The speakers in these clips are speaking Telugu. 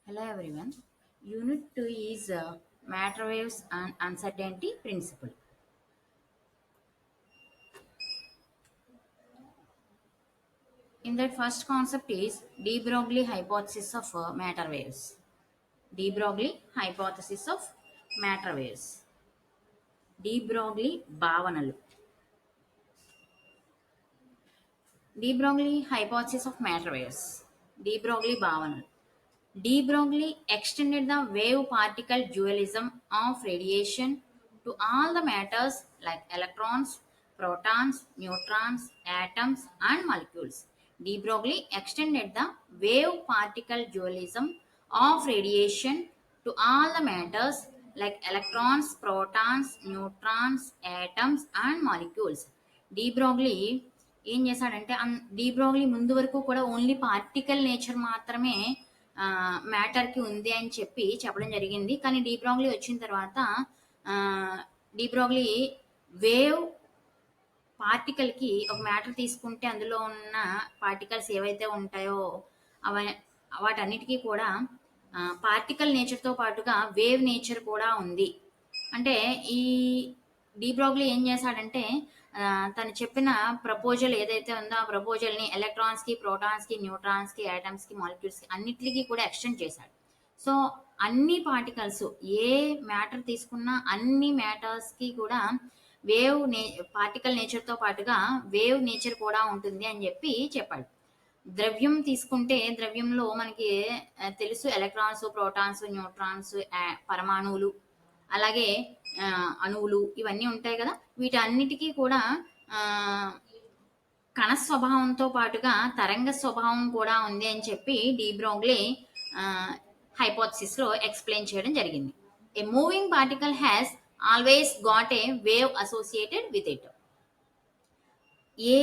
Hello everyone. Unit 2 is matter waves and uncertainty principle. In that first concept is de Broglie hypothesis of matter waves. De Broglie hypothesis of matter waves. De Broglie భావనలు. De Broglie hypothesis of matter waves. De Broglie భావనలు. De Broglie extended the wave particle dualism of radiation to all the matters like electrons, protons, neutrons, atoms, and molecules. De Broglie extended the wave particle dualism of radiation to all the matters like electrons, protons, neutrons, atoms, and molecules. De Broglie ఏం చేశాడంటే డీ బ్రోగ్లీ ముందు వరకు కూడా ఓన్లీ పార్టికల్ నేచర్ మాత్రమే మ్యాటర్కి ఉంది అని చెప్పడం జరిగింది. కానీ డీ బ్రోగ్లీ వచ్చిన తర్వాత డీ బ్రోగ్లీ వేవ్ పార్టికల్కి ఒక మ్యాటర్ తీసుకుంటే అందులో ఉన్న పార్టికల్స్ ఏవైతే ఉంటాయో వాటన్నిటికీ కూడా పార్టికల్ నేచర్తో పాటుగా వేవ్ నేచర్ కూడా ఉంది. అంటే ఈ డీ బ్రోగ్లీ ఏం చేశాడంటే తను చెప్పిన ప్రపోజల్ ఏదైతే ఉందో ఆ ప్రపోజల్ని ఎలక్ట్రాన్స్కి, ప్రోటాన్స్కి, న్యూట్రాన్స్కి, యాటమ్స్కి, మాలిక్యూల్స్కి అన్నిటికీ కూడా ఎక్స్టెండ్ చేశాడు. సో అన్ని పార్టికల్స్ ఏ మ్యాటర్ తీసుకున్నా అన్ని మ్యాటర్స్కి కూడా వేవ్ పార్టికల్ నేచర్తో పాటుగా వేవ్ నేచర్ కూడా ఉంటుంది అని చెప్పాడు. ద్రవ్యం తీసుకుంటే ద్రవ్యంలో మనకి తెలుసు ఎలక్ట్రాన్స్, ప్రోటాన్స్, న్యూట్రాన్స్, పరమాణువులు, అలాగే అణువులు ఇవన్నీ ఉంటాయి కదా. వీటన్నిటికీ కూడా కణ స్వభావంతో పాటుగా తరంగ స్వభావం కూడా ఉంది అని చెప్పి డీ బ్రోగ్లీ హైపోథసిస్లో ఎక్స్ప్లెయిన్ చేయడం జరిగింది. ఏ moving particle has always got a wave associated with it. A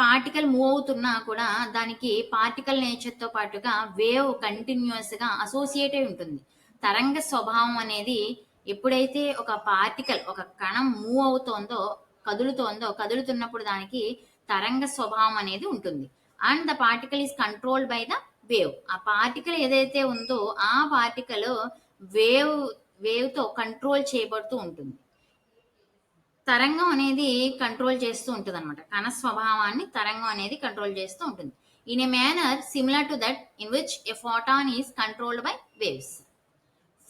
particle move అవుతున్నా కూడా దానికి పార్టికల్ నేచర్తో పాటుగా వేవ్ కంటిన్యూస్గా అసోసియేట్ అయి ఉంటుంది. తరంగ స్వభావం అనేది ఎప్పుడైతే ఒక పార్టికల్, ఒక కణం మూవ్ అవుతోందో, కదులుతున్నప్పుడు దానికి తరంగ స్వభావం అనేది ఉంటుంది. And the particle is controlled by the wave. ఆ పార్టికల్ ఏదైతే ఉందో ఆ పార్టికల్ వేవ్తో కంట్రోల్ చేయబడుతూ ఉంటుంది. తరంగం అనేది కంట్రోల్ చేస్తూ ఉంటుంది అనమాట. కణ స్వభావాన్ని తరంగం అనేది కంట్రోల్ చేస్తూ ఉంటుంది. In a manner similar to that in which a photon is controlled by waves.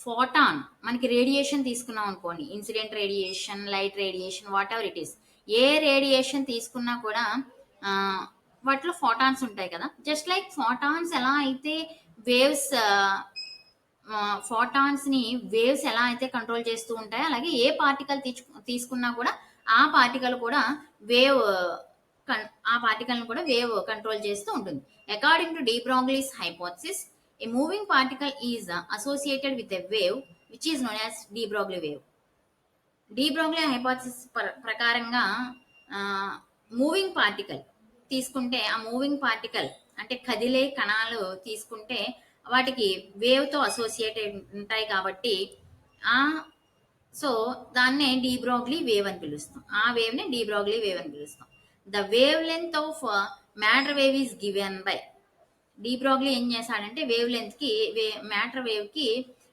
Photon మనకి రేడియేషన్ తీసుకున్నాం అనుకోండి, incident radiation, light radiation, what ever it is, A radiation తీసుకున్నా కూడా వాటిలో ఫోటాన్స్ ఉంటాయి కదా. జస్ట్ లైక్ ఫోటాన్స్ ఎలా అయితే ఫోటాన్స్ని వేవ్స్ ఎలా అయితే కంట్రోల్ చేస్తూ ఉంటాయో అలాగే ఏ పార్టికల్ తీసుకున్నా కూడా ఆ పార్టికల్ కూడా వేవ్ కంట్రోల్ చేస్తూ ఉంటుంది. According to de Broglie's hypothesis, a moving particle is associated with a wave which is known as de Broglie wave. De Broglie hypothesis ప్రకారంగా మూవింగ్ పార్టికల్ తీసుకుంటే ఆ మూవింగ్ పార్టికల్ అంటే కదిలే కణాలు తీసుకుంటే వాటికి వేవ్తో అసోసియేట్ ఉంటాయి కాబట్టి సో దాన్నే డీ బ్రోగ్లీ వేవ్ అని పిలుస్తాం. ఆ వేవ్ని డీ బ్రోగ్లీ వేవ్ అని పిలుస్తాం. The wavelength of matter wave is given by. De Broglie ఏం చేశాడంటే మ్యాటర్ వేవ్కి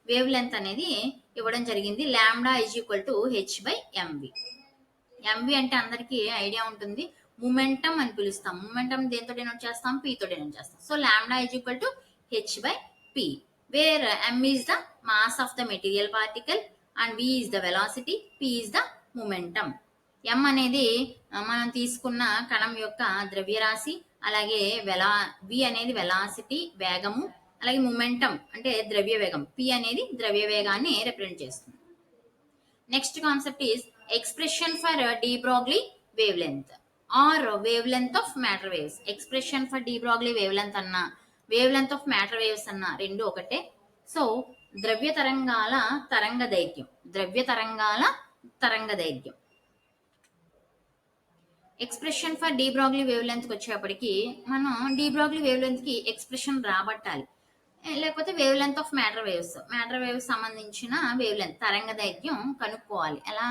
వేవ్ లెంత్ అనేది ఇవ్వడం జరిగింది. Lambda is equal to h/mv. mv అంటే అందరికీ ఐడియా ఉంటుంది, మొమెంటం అని పిలుస్తాం. మొమెంటం దేంతో డినోట్ చేస్తాం? p తో డినోట్ చేస్తాం. So lambda is equal to h/p, where m is the mass of the material particle and v is the velocity, p is the momentum. m అనేది మనం తీసుకున్న కణం యొక్క ద్రవ్యరాశి, అలాగే v అనేది వెలాసిటీ వేగము, అలాగే మొమెంటం అంటే ద్రవ్య వేగం, p అనేది ద్రవ్య వేగాన్ని రిప్రజెంట్ చేస్తుంది. Next concept is expression for de Broglie wavelength or wavelength of matter waves. Expression for de Broglie wavelength అన్న wavelength of matter waves అన్న రెండు ఒకటే. సో ద్రవ్య తరంగాల తరంగ దైర్ఘ్యం. Expression for de Broglie wave లెంత్కి వచ్చేప్పటికి మనం డీ బ్రోగ్లీ వేవ్ లెంత్కి ఎక్స్ప్రెషన్ రాబట్టాలి, లేకపోతే wavelength of matter waves సంబంధించిన వేవ్ లెంత్ తరంగ దైర్ఘ్యం కనుక్కోవాలి. ఎలా?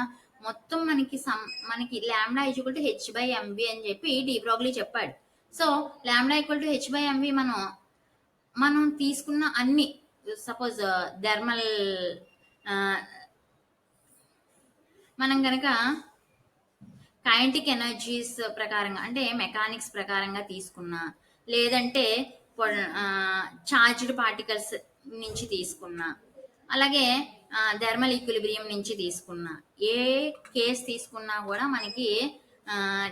మొత్తం మనకి లాంబ్డా ఈక్వల్ టు h/mv అని చెప్పి డీ బ్రోగ్లీ చెప్పాడు. So lambda equal to h/mv మనం తీసుకున్న అన్ని సపోజ్ థర్మల్, మనం కనుక కైనెటిక్ ఎనర్జీస్ ప్రకారంగా అంటే మెకానిక్స్ ప్రకారంగా తీసుకున్నా, లేదంటే చార్జ్డ్ పార్టికల్స్ నుంచి తీసుకున్నా, అలాగే థర్మల్ ఈక్విలిబ్రియం నుంచి తీసుకున్నా, ఏ కేస్ తీసుకున్నా కూడా మనకి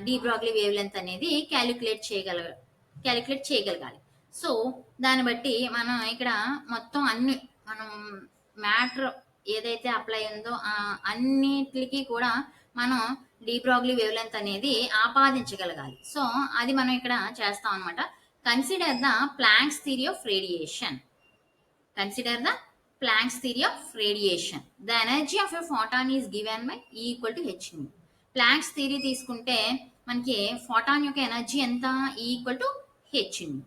డి బ్రాగ్లీ వేవ్ లెంత్ అనేది క్యాలిక్యులేట్ చేయగలగాలి. సో దాన్ని బట్టి మనం ఇక్కడ మొత్తం అన్ని మనం మ్యాటర్ ఏదైతే అప్లై ఉందో అన్నిటికి కూడా మనం డి బ్రాగ్లీ వేవ్ లెంత్ అనేది ఆపాదించగలగాలి. సో అది మనం ఇక్కడ చేస్తాం అనమాట. Consider the Planck's theory of radiation. Consider the Planck's theory of radiation. The energy of a photon is given by E equal to H nu. Planck's theory తీసుకుంటే మనకి ఫోటాన్ యొక్క ఎనర్జీ ఎంత? E equal to H nu.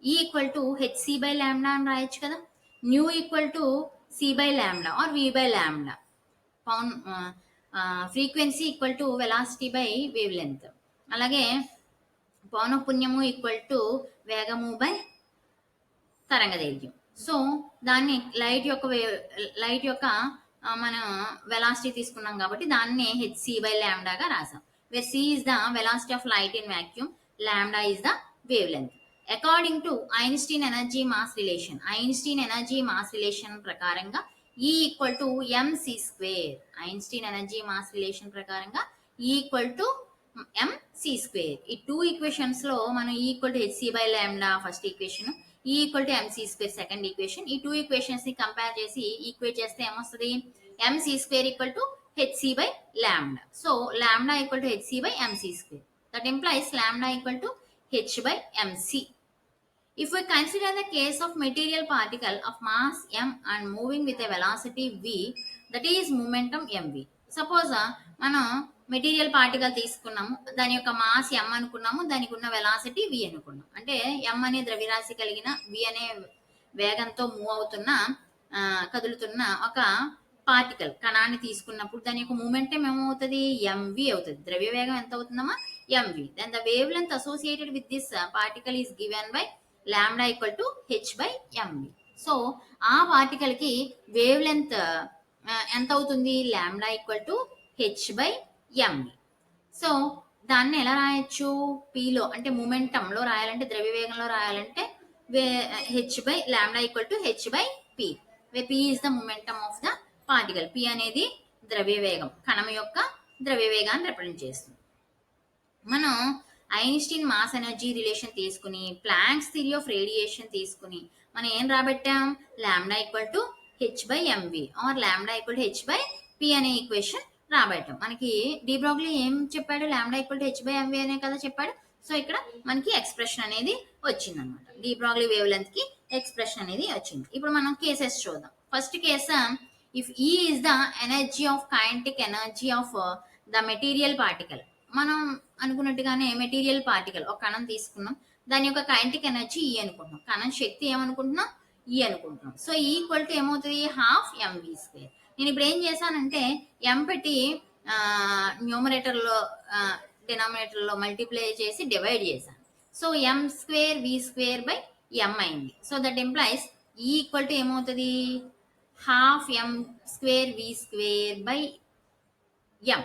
E equal to HC by lambda అని రాయొచ్చు కదా. Nu equal to C by lambda or V by lambda. Frequency equal to velocity by wavelength. అలాగే పౌనఃపున్యము ఈక్వల్ టు వేగము బై తరంగదైర్ఘ్యం. సో దాన్ని లైట్ యొక్క మనం వెలాసిటీ తీసుకున్నాం కాబట్టి దాన్ని హెచ్సి బై ల్యాండాగా రాసాం. Where C is the velocity of light in vacuum, lambda is the wavelength. According to Einstein energy mass relation, Einstein energy mass relation ప్రకారంగా E equal to MC square. Einstein energy mass relation ప్రకారంగా E equal to MC square. ఈ టూ ఈక్వేషన్స్ లో మనం E equal to HC by lambda first equation, E equal to MC square second equation. ఈ టూ ఈక్వేషన్స్ ని కంపేర్ చేసి ఈక్వేట్ చేస్తే ఏమొస్తుంది? MC square equal to HC by lambda. So lambda equal to HC by MC square. That implies lambda equal to H by MC. If we consider the case of material particle of mass m and moving with a velocity v, that is momentum mv. Suppose మనం మెటీరియల్ పార్టికల్ తీసుకున్నాము, దాని యొక్క మాస్ m అనుకున్నాము, దానికి ఉన్న వెలాసిటీ v అనుకున్నాం. అంటే m అనే ద్రవ్యరాశి కలిగిన v అనే వేగంతో మూవ్ అవుతున్న కదులుతున్న ఒక పార్టికల్ కణాన్ని తీసుకున్నప్పుడు దాని యొక్క మూమెంటం ఏమవుతుంది? mv అవుతుంది. ద్రవ్య వేగం ఎంత అవుతుందమ్మా? mv. Then the wavelength associated with this particle is given by lambda equal to H by MV. So ఆ పార్టికల్ కి వేవ్ లెంత్ ఎంత అవుతుంది? Lambda equal to H by MV. So దాన్ని ఎలా రాయొచ్చు? పిలో అంటే మూమెంటంలో రాయాలంటే, ద్రవ్య వేగంలో రాయాలంటే H by lambda equal to H by P. P is the momentum of the particle. P అనేది ద్రవ్య వేగం, కణం యొక్క ద్రవ్య వేగాన్ని రిప్రజెంట్ చేస్తుంది. మనం ఐన్స్టీన్ మాస్ ఎనర్జీ రిలేషన్ తీసుకుని, ప్లాంక్స్ థియరీ ఆఫ్ రేడియేషన్ తీసుకుని మనం ఏం రాబట్టాం? Lambda equal to H by M V or lambda equal to H by P అనే ఈక్వేషన్ రాబట్టాం. మనకి డి బ్రాగ్లీ ఏం చెప్పాడు? Lambda equal to H by M V అనే కదా చెప్పాడు. సో ఇక్కడ మనకి ఎక్స్ప్రెషన్ అనేది వచ్చింది అనమాట. డి బ్రాగ్లీ వేవ్ లెంత్ కి ఎక్స్ప్రెషన్ అనేది వచ్చింది. ఇప్పుడు మనం కేసెస్ చూద్దాం. ఫస్ట్ కేసు, ఇఫ్ ఈ is the energy of kinetic energy of the material particle. మనం అనుకున్నట్టుగానే మెటీరియల్ పార్టికల్ ఒక కణం తీసుకున్నాం, దాని యొక్క కైనెటిక్ ఎనర్జీ ఈ అనుకుంటున్నాం, కణం శక్తి ఏమనుకుంటున్నాం? ఈ అనుకుంటున్నాం. సో ఈక్వల్ టు ఏమవుతుంది? Half M V square. నేను ఇప్పుడు ఏం చేశానంటే ఎం పెట్టి న్యూమరేటర్లో డినామినేటర్లో మల్టిప్లై చేసి డివైడ్ చేశాను. So M square V square by M అయింది. So that implies E equal to ఏమవుతుంది? Half M square V square by M.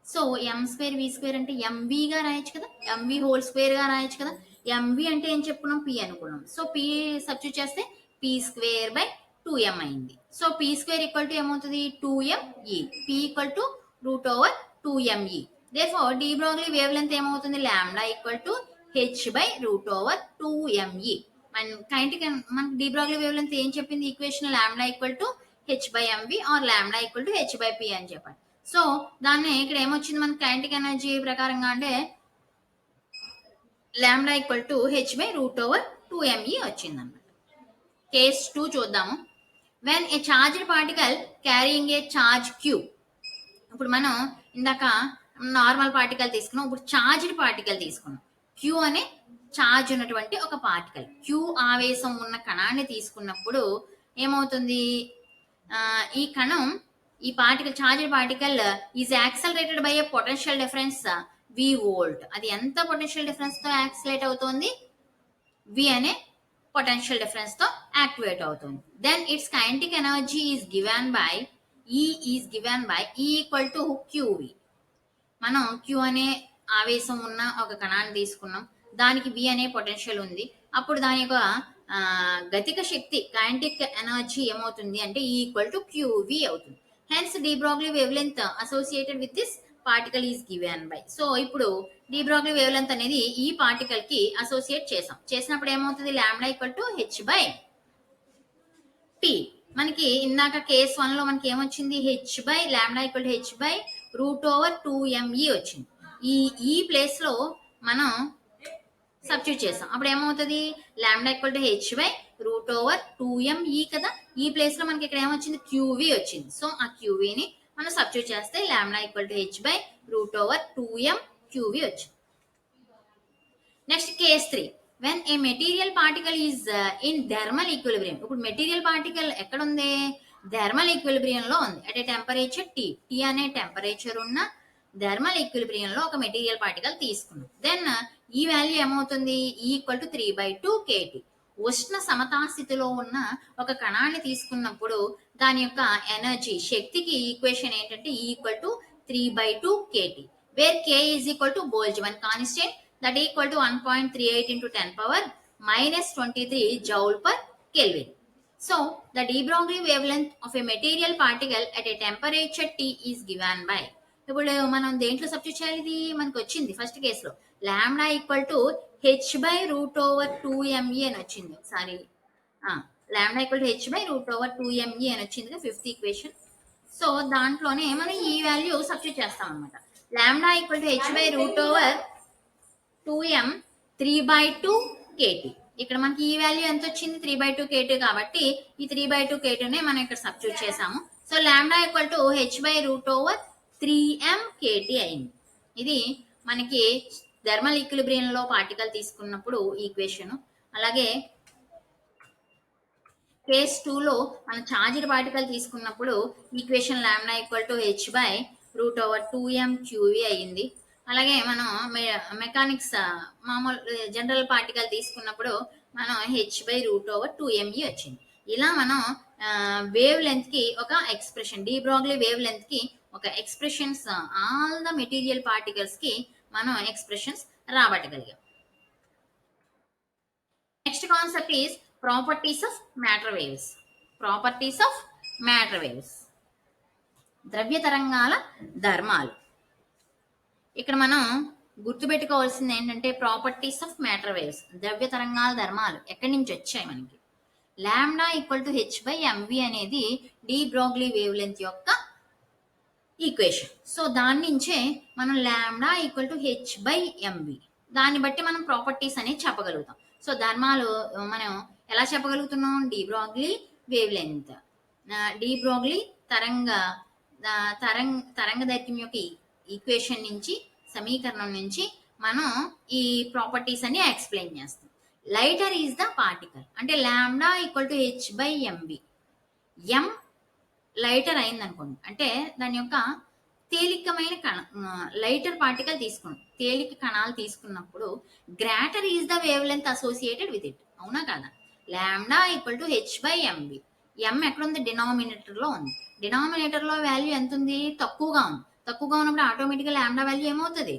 So M square V square అంటే ఎంవిగా రాయొచ్చు కదా, ఎంవి హోల్ స్క్వేర్ గా రాయొచ్చు కదా. ఎంవి అంటే ఏం చెప్పుకున్నాం? పి అనుకున్నాం. సో పి సబ్స్టిట్యూట్ చేస్తే పి స్క్వేర్ బై 2m అయింది. So P square equal to ఏమవుతుంది? 2me. P equal to root over 2me. Therefore de Broglie wavelength ఏమవుతుంది? Lambda equal to H by root over 2me. And kinetic మనకి డి బ్రాగ్లీ వేవ్ లెంత్ ఏం చెప్పింది? Equation lambda equal to H by M V or lambda equal to H by P అని చెప్పాలి. సో దాన్ని ఇక్కడ ఏమొచ్చింది మనకి కైనెటిక్ ఎనర్జీ ప్రకారంగా అంటే lambda equal to H by root over 2me వచ్చింది అన్నమాట. కేస్ 2 చూద్దాము. When a charged particle carrying a charge Q. ఇప్పుడు మనం ఇందాక నార్మల్ పార్టికల్ తీసుకున్నాం, ఇప్పుడు చార్జ్డ్ పార్టికల్ తీసుకున్నాం. క్యూ అనే చార్జ్ ఉన్నటువంటి ఒక పార్టికల్, క్యూ ఆవేశం ఉన్న కణాన్ని తీసుకున్నప్పుడు ఏమవుతుంది? ఈ కణం, ఈ particle, charged particle is accelerated by a potential difference v volt. అది ఎంత పొటెన్షియల్ డిఫరెన్స్ తో యాక్సిలేట్ అవుతోంది? v అనే పొటెన్షియల్ డిఫరెన్స్ తో యాక్టివేట్ అవుతుంది. Then its kinetic energy is given by E equal to Q V. మనం క్యూ అనే ఆవేశం ఉన్న ఒక కణాన్ని తీసుకున్నాం, దానికి వి అనే పొటెన్షియల్ ఉంది. అప్పుడు దాని యొక్క గతిక శక్తి కైనెటిక్ ఎనర్జీ ఏమవుతుంది అంటే ఈక్వల్ టు క్యూవి అవుతుంది. Hence de Broglie wavelength associated with this particle is given by. So ఇప్పుడు డి బ్రోగ్లీ వేవ్ లెంత్ అనేది ఈ పార్టికల్ కి అసోసియేట్ చేసినప్పుడు ఏమవుతుంది, lambda equal to H by T. మనకి ఇందాక కేస్ 1 లో మనకి ఏమొచ్చింది, H by lambda equal to H by √2mE వచ్చింది. ఈ ప్లేస్ లో మనం సబ్స్టిట్యూట్ చేస్తాం. అప్పుడు ఏమవుతుంది, lambda equal to H by √2mE కదా. ఈ ప్లేస్ లో మనకి ఇక్కడ ఏమొచ్చింది, క్యూవి వచ్చింది. సో ఆ క్యూవీని మనం సబ్స్టిట్యూట్ చేస్తే lambda equal to H by √2m Q V వచ్చింది. Next case 3, when a material particle is in thermal equilibrium. ఇప్పుడు మెటీరియల్ పార్టికల్ ఎక్కడ ఉంది, థర్మల్ ఈక్విలిబ్రియం లో ఉంది. అట్ ఏ టెంపరేచర్ టీ అనే టెంపరేచర్ ఉన్న థర్మల్ ఈక్విలిబ్రియం లో ఒక మెటీరియల్ పార్టికల్ తీసుకున్నాం. దెన్ ఈ వాల్యూ ఏమవుతుంది, ఈక్వల్ టు 3/2 kT. ఉష్ణ సమతాస్థితిలో ఉన్న ఒక కణాన్ని తీసుకున్నప్పుడు దాని యొక్క ఎనర్జీ శక్తికి ఈక్వేషన్ ఏంటంటే equal to 3/2 kT, where k is equal to Boltzmann constant that equal to 1.38 into 10 power minus 23 joule per Kelvin. So the de Broglie wavelength of a material particle at a temperature T is given by. ఇప్పుడు మనం దేంట్లో సబ్స్టిట్యూట్ చేయాలి, ఇది మనకు వచ్చింది ఫస్ట్ కేసులో lambda equal to H by √2mE అని వచ్చింది. Sorry, lambda equal to H by √2mE అని వచ్చింది ఫిఫ్త్ ఈక్వేషన్. సో దాంట్లోనే మనం ఈ వాల్యూ సబ్స్టిట్యూట్ చేస్తాం అనమాట. Lambda equal to H by √2m 3/2 kT. ఇక్కడ మనకి ఈ వాల్యూ ఎంత వచ్చింది, 3/2 kT. కాబట్టి ఈ 3/2 kT నే మనం ఇక్కడ సబ్స్టిట్యూట్ చేసాము. So lambda equal to H by √3m kT అయింది. ఇది మనకి థర్మల్ ఈక్విలిబ్రియం లో పార్టికల్ తీసుకున్నప్పుడు ఈక్వేషన్. అలాగే కేస్ 2 లో మనం చార్జ్డ్ పార్టికల్ తీసుకున్నప్పుడు equation lambda equal to H by √2m QV అయ్యింది. అలాగే మనం మెకానిక్స్ మామూలు జనరల్ పార్టికల్ తీసుకున్నప్పుడు మనం హెచ్ బై √2mE వచ్చింది. ఇలా మనం వేవ్ లెంత్ కి ఒక expression, de Broglie wavelength కి ఒక expressions, all the material particles కి మనం ఎక్స్ప్రెషన్స్ రాబట్టగలిగాం. Next concept is properties of matter waves. Properties of matter waves, ద్రవ్య తరంగాల ధర్మాలు. ఇక్కడ మనం గుర్తుపెట్టుకోవాల్సింది ఏంటంటే ప్రాపర్టీస్ ఆఫ్ మ్యాటర్ వేవ్స్, ద్రవ్య తరంగాల ధర్మాలు ఎక్కడి నుంచి వచ్చాయి మనకి. Lambda equal to H by M V అనేది డి బ్రోగ్లీ వేవ్ లెంత్ యొక్క ఈక్వేషన్. సో దాని నుంచే మనం lambda equal to H by M V, దాన్ని బట్టి మనం ప్రాపర్టీస్ అనేది చెప్పగలుగుతాం. సో ధర్మాలు మనం ఎలా చెప్పగలుగుతున్నాం, de Broglie wavelength, de Broglie తరంగ దైర్ఘ్యం యొక్క ఈక్వేషన్ నుంచి, సమీకరణం నుంచి మనం ఈ ప్రాపర్టీస్ అన్ని ఎక్స్ప్లెయిన్ చేస్తాం. లైటర్ ఈజ్ ద పార్టికల్ అంటే lambda equal to H by MV. M lighter అయింది అనుకోండి, అంటే దాని యొక్క తేలికమైన లైటర్ పార్టికల్ తీసుకున్నాం, తేలిక కణాలు తీసుకున్నప్పుడు greater is the wavelength associated with it, అవునా కదా. Lambda equal to H by MV. M ఎక్కడ ఉంది, డినామినేటర్ లో ఉంది. డినామినేటర్ లో వాల్యూ ఎంత ఉంది, తక్కువగా ఉంది. తక్కువగా ఉన్నప్పుడు ఆటోమేటిక్గా లాంబ్డా వాల్యూ ఏమవుతుంది,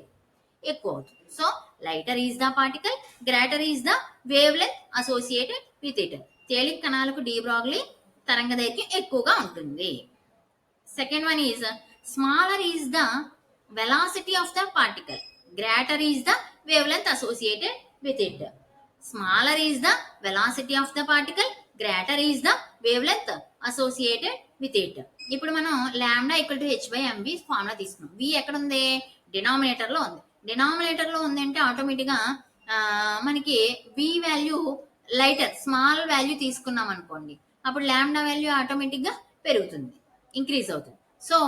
ఎక్కువ అవుతుంది. So lighter is the particle, greater is the wavelength associated with it. తేలిక కణాలకు డి బ్రోగ్లీ తరంగ దైర్ఘ్యం ఎక్కువగా ఉంటుంది. Second one is smaller is the velocity of the particle, greater is the wavelength associated with it. Smaller is the velocity of the particle, greater is the wavelength associated with it. ఇప్పుడు మనం lambda equal to H by M V formula తీసుకున్నాం. వి ఎక్కడ ఉంది, డినామినేటర్ లో ఉంది. డినామినేటర్ లో ఉంది అంటే ఆటోమేటిక్ గా మనకి వి వాల్యూ లైటర్, స్మాల్ వాల్యూ తీసుకున్నాం అనుకోండి, అప్పుడు లాంబ్డా వాల్యూ ఆటోమేటిక్ గా పెరుగుతుంది, ఇంక్రీజ్ అవుతుంది. So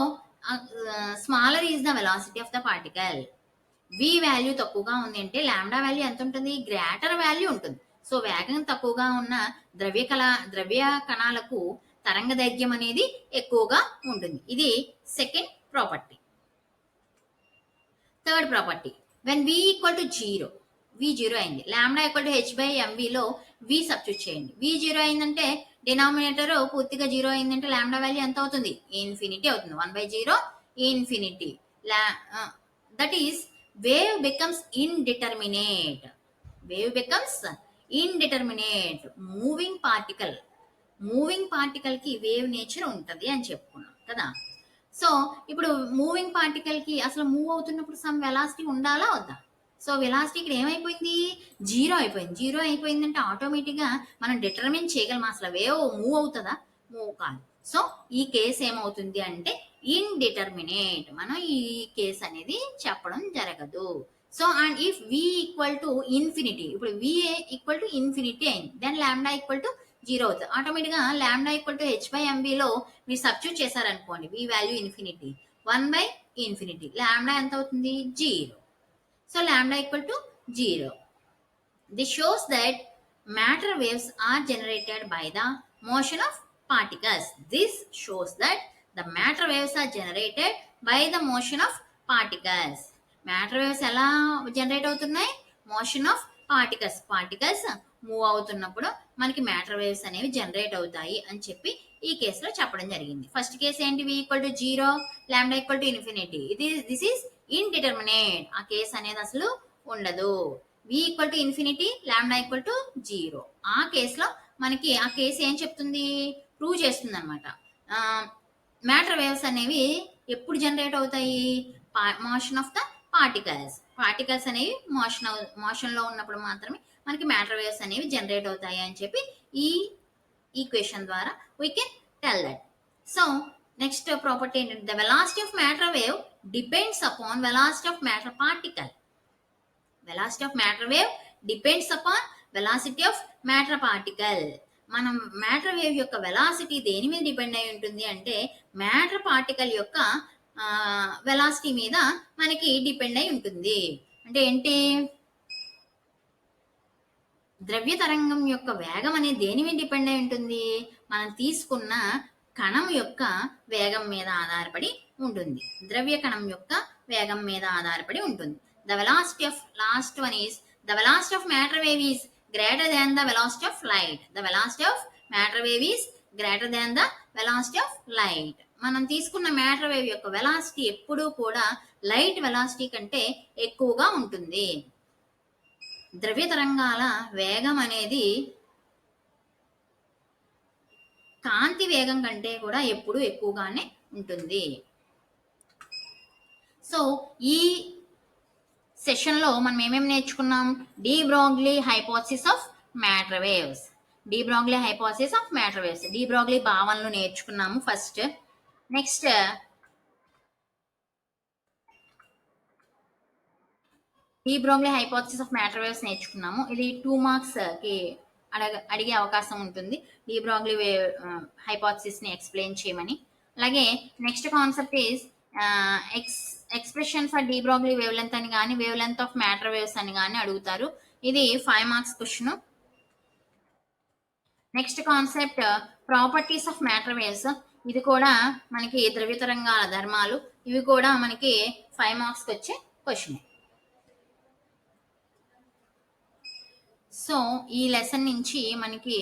smaller is the velocity of the particle. V value తక్కువగా ఉంది అంటే లాంబ్డా వాల్యూ ఎంత ఉంటుంది, గ్రేటర్ వాల్యూ ఉంటుంది. సో వేగం తక్కువగా ఉన్న ద్రవ్య కణాలకు తరంగ దైర్ఘ్యం అనేది ఎక్కువగా ఉంటుంది. ఇది second property. Third property, when v equal to zero, v zero అయింది. Lambda equal to H by ఎంవిలో వి సబ్స్టిట్యూట్ చేయండి. వి జీరో అయిందంటే డినామినేటర్ పూర్తిగా జీరో అయిందంటే లాంబ్డా వాల్యూ ఎంత అవుతుంది? ఇన్ఫినిటీ అవుతుంది. 1/0 infinity. That is wave becomes indeterminate. Wave becomes indeterminate. Moving particle కి వేవ్ నేచర్ ఉంటుంది అని చెప్పుకున్నాం కదా. సో ఇప్పుడు మూవింగ్ పార్టికల్ కి అసలు మూవ్ అవుతున్నప్పుడు సమ్ వెలాసిటీ ఉండాలా వద్దా? సో వెలాసిటీ ఇక్కడ ఏమైపోయింది? జీరో అయిపోయింది. జీరో అయిపోయిందంటే ఆటోమేటిక్గా మనం డిటర్మిన్ చేయగలం అసలు వేవ్ మూవ్ అవుతుందా? మూవ్ కాదు. సో ఈ కేసు ఏమవుతుంది అంటే ఇండిటర్మినేట్. మనం ఈ కేసు అనేది చెప్పడం జరగదు. So and if V equal to infinity, ఇప్పుడు వి ఈక్వల్ టు ఇన్ఫినిటీ అయింది, then lambda equal to zero అవుతుంది. ఆటోమేటిక్గా లాంబ్డా ఈక్వల్ టు h/mvలో మీరు సబ్స్టిట్యూట్ చేశారనుకోండి, వి వాల్యూ ఇన్ఫినిటీ 1/∞. లాంబ్డా ఎంత అవుతుంది? Zero. So lambda equal to zero. This shows that matter waves are generated by the motion of particles. This shows that the matter waves are generated by the motion of particles. Matter waves ఎలా జనరేట్ అవుతున్నాయి? Motion of particles. Particles move అవుతున్నప్పుడు మనకి మ్యాటర్ వేవ్స్ అనేవి జనరేట్ అవుతాయి అని చెప్పి ఈ కేసులో చెప్పడం జరిగింది. ఫస్ట్ కేసు ఏంటి? V equal to zero, lambda equal to infinity. This is indeterminate. ఆ కేసు అనేది అసలు ఉండదు. V equal to infinity, lambda equal to zero. ఆ కేసులో మనకి ఆ కేసు ఏం చెప్తుంది? ప్రూవ్ చేస్తుంది అనమాట. మ్యాటర్ వేవ్స్ అనేవి ఎప్పుడు జనరేట్ అవుతాయి? మోషన్ ఆఫ్ ద పార్టికల్స్ అనేవి మోషన్లో ఉన్నప్పుడు మాత్రమే మనకి మ్యాటర్ వేవ్స్ అనేవి జనరేట్ అవుతాయి అని చెప్పి ఈ ఈక్వేషన్ ద్వారా we can tell that. So next property ఏంటంటే the velocity of matter wave depends upon velocity of matter particle. Velocity of matter wave depends upon velocity of matter particle. మనం మ్యాటర్ వేవ్ యొక్క వెలాసిటీ దేని మీద డిపెండ్ అయి ఉంటుంది అంటే మ్యాటర్ పార్టికల్ యొక్క వెలాసిటీ మీద మనకి డిపెండ్ అయి ఉంటుంది. అంటే ఏంటి? ద్రవ్య తరంగం యొక్క వేగం అనేది దేని మీద డిపెండ్ అయి ఉంటుంది? మనం తీసుకున్న కణం యొక్క వేగం మీద ఆధారపడి ఉంటుంది. ద్రవ్య కణం యొక్క వేగం మీద ఆధారపడి ఉంటుంది. The velocity of last one is the velocity of matter wave is greater than the velocity of light. The velocity of matter wave is greater than the velocity of light. మనం తీసుకున్న మ్యాటర్ వేవ్ యొక్క వెలాసిటీ ఎప్పుడూ కూడా లైట్ వెలాసిటీ కంటే ఎక్కువగా ఉంటుంది. ద్రవ్య తరంగాల వేగం అనేది కాంతి వేగం కంటే కూడా ఎప్పుడూ ఎక్కువగానే ఉంటుంది. సో ఈ సెషన్లో మనం ఏమేమి నేర్చుకున్నాం? De Broglie hypothesis of matter waves. De Broglie hypothesis of matter waves, de Broglie భావనలు నేర్చుకున్నాము first. Next de Broglie hypothesis of matter waves నేర్చుకున్నాము. ఇది 2 మార్క్స్ కి అడిగే అవకాశం ఉంటుంది, డి బ్రోగ్లీ హైపోథసిస్ ని ఎక్స్ప్లెయిన్ చేయమని. అలాగే next concept is expression for D Broglie wave length అని కానీ wave length of matter waves అని కానీ అడుగుతారు. ఇది 5 marks question. Next concept properties of matter waves. ఇది కూడా మనకి ద్రవ్య తరంగాల ధర్మాలు. ఇవి కూడా మనకి 5 మార్క్స్ వచ్చే క్వశ్చన్. సో ఈ లెసన్ నుంచి మనకి